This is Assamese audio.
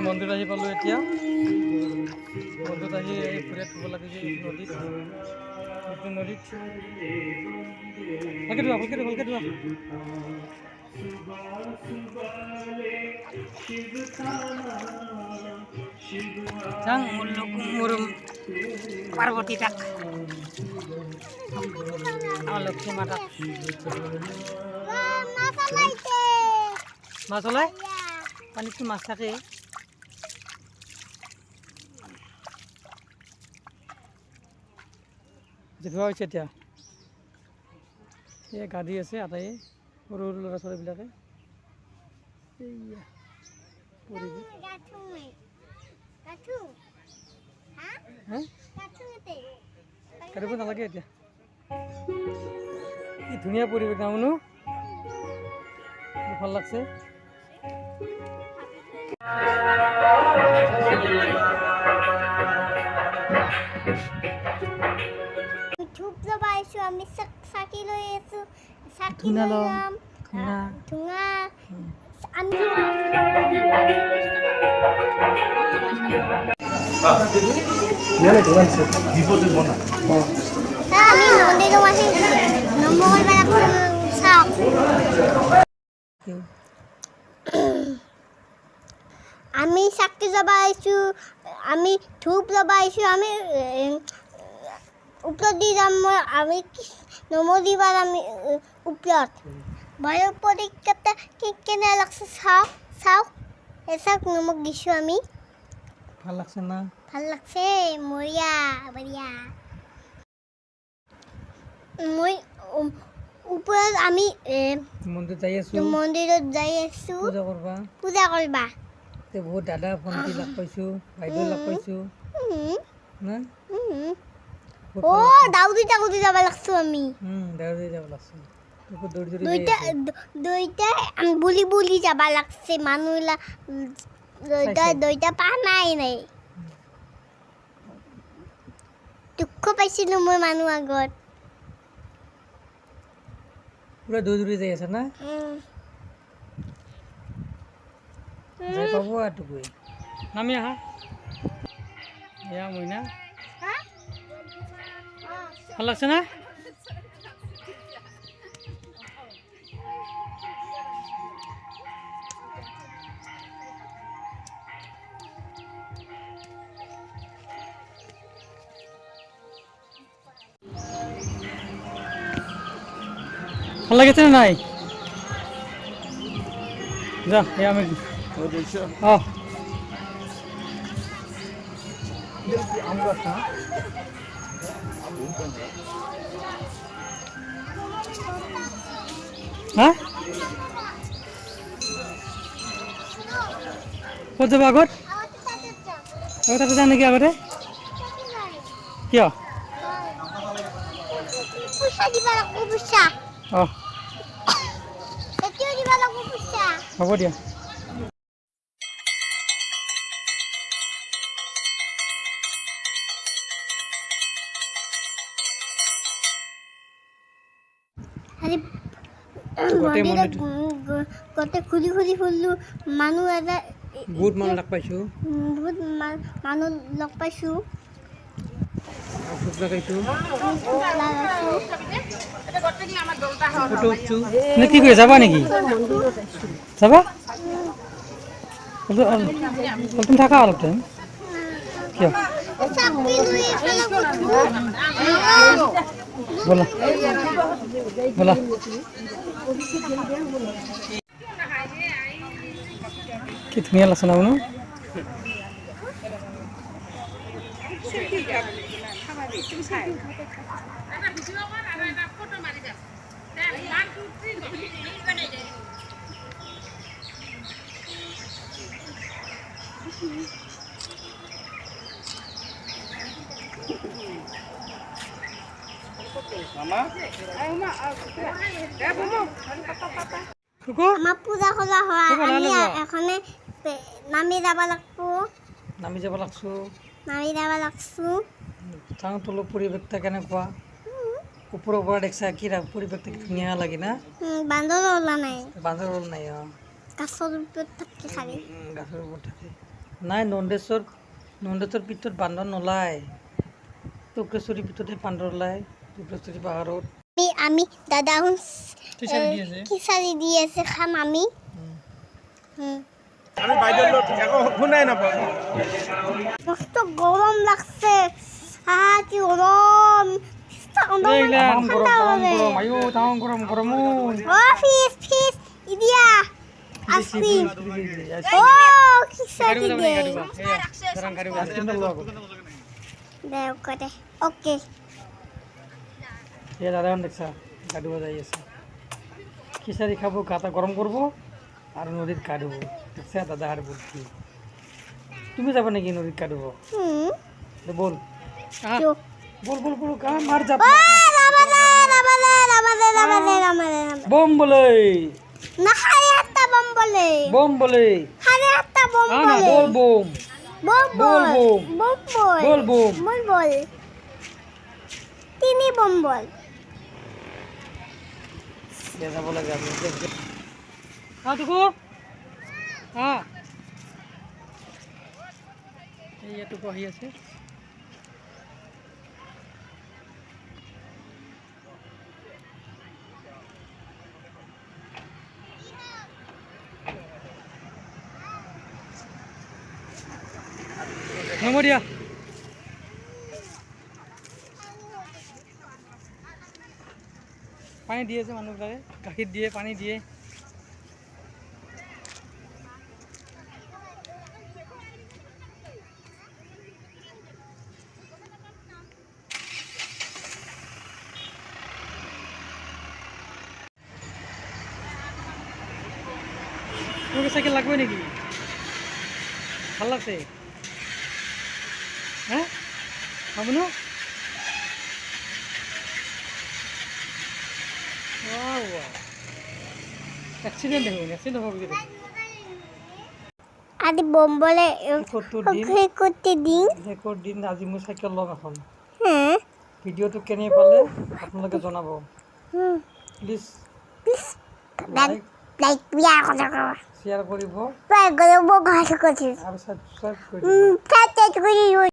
মন্দিৰ আহি পালোঁ এতিয়া মন্দিৰত আহি ফুৰিয়াত থ'ব লাগে যে নদীত ভালকৈ ধোৱা যাং মোৰ পাৰ্বতী তাক আমাৰ লক্ষ্মী মাতা মাছ ওলায় পানীত কি মাছ থাকে ধোৱা হৈছে এতিয়া এই গা ধুই আছে আটাই সৰু সৰু ল'ৰা ছোৱালীবিলাকে কাটিব নালাগে এতিয়া কি ধুনীয়া পৰিৱেশ না মনো ভাল লাগছে আমি চাকি লৈ আছো চাকি লম ধুঙা আমি মন্দিৰ মাসি মঙ্গলবাৰ চাওক আমি চাকি জ্বলাইছো আমি ধূপ জ্বলাইছো আমি উপৰত দি যাম মই আমি নমদিবাৰ আমি উপৰত ভয়ৰ পৰীক্ষা কেনে লাগছে চাওক চাওক নমক দিছোঁ আমি ভাল লাগছে না ভাল লাগছে মৰিয়া বঢ়িয়া মই উপৰত আমি মন্দিৰত যাই আছো পূজা কৰবা বহুত দাদা ভণ্টি লগ পাইছোঁ বাইদেউ লগ পাইছোঁ না দাউদি যাব লাগছো আমি দাউদি যাব লাগছে দুইটা বুলি যাব লাগছে মানুহবিলাক দুইটা পা নাই দুখ পাইছিলোঁ মই মানুহ আগত পুৰা দৌৰি যাই আছে না যাই পাব আৰু গৈ নামি আহা এয়া মইনা ভাল লাগছে না ভাল লাগিছে না নাই যা এয়া আমি হ্যাঁ ক'ত যাব আগত তাতে যাওঁ নেকি আগতে কিয় হ'ব দিয়া গোটেই খুলি ফুৰিলোঁ মানুহ এটা বহুত মানুহ লগ পাইছোঁ বহুত মানুহ লগ পাইছোঁ ধূপ লগাইছোঁ ফটো উঠছোঁ নে কি কৰি যাবা নেকি যাবা তুমি থাকা অলপ টাইম কিয় বলা বলা কি ধুনীয়া লাগছে না শুনো আমাৰ পূজা কৰা হয় আমি এখনে নামি যাব লাগছো চাওঁ তলৰ পৰিৱেশটা কেনেকুৱা ওপৰৰ পৰা দেখিছা কি পৰিৱেশটা কি ধুনীয়া লাগে না বান্দৰ ওলা নাই বান্দৰ ওল নাই গছৰ ওপৰত থাকি খালি গাছৰ ওপৰত থাকে নাই নন্দেশ্বৰ পীঠত বান্দৰ নোলায় টুক্ৰেশ্বৰী পীঠতে বান্দৰ ওলায় টুক্ৰেশ্বৰী পাহাৰত আমি দাদাহঁত খিচাৰি দি আছে খিচাৰি দি আছে খাম আমি আমি বাইদেউৰ লগত একো শুনাই নাপাওঁ মস্ত গৰম লাগছে কি গৰম গৰম ফিস ইডিয়া আইসক্ৰিম খিচাৰি দে দে ওকে দাদাখন দেখছা গা ধুব যাই আছে খিচাৰি খাব গাটা গৰম কৰিব আৰু নদীত গা ধুব দেখছা দাদা আৰু বুদ্ধি তুমি যাবা নেকি নদীত গা ধুব বল বল বল বল গা মার যাব বম বলে না খালি একটা বম বলে বম বলে খালি একটা বম বলে বল বম বল বল বম বল বল বল বম বল বল তিনি বম বল যাব লাগে আমি টুকু এই এটুকু আহি আছে নমরিয়া পানী দিয়ে আছে মানুহবিলাকে গাখীৰ দিয়ে পানী দিয়ে তোকে সাইকেল লাগবে নাকি ভাল লাগছে হ্যাঁ ভাবনো অ্যাক্সিডেন্ট দেখুন অ্যাক্সিডেন্ট হবে কি আদি বম বলে করতে দিন রেকর্ড দিন আজি মই সাইকেল লম এখন হ্যাঁ ভিডিওটো কেনে পালে আপোনালোকে জনাব প্লিজ লাইক বিয়া কথা শ্বেয়াৰ কৰিব লাইক কৰিব ঘাস কৰছিস আৰু সাবস্ক্ৰাইব কৰিব তাতে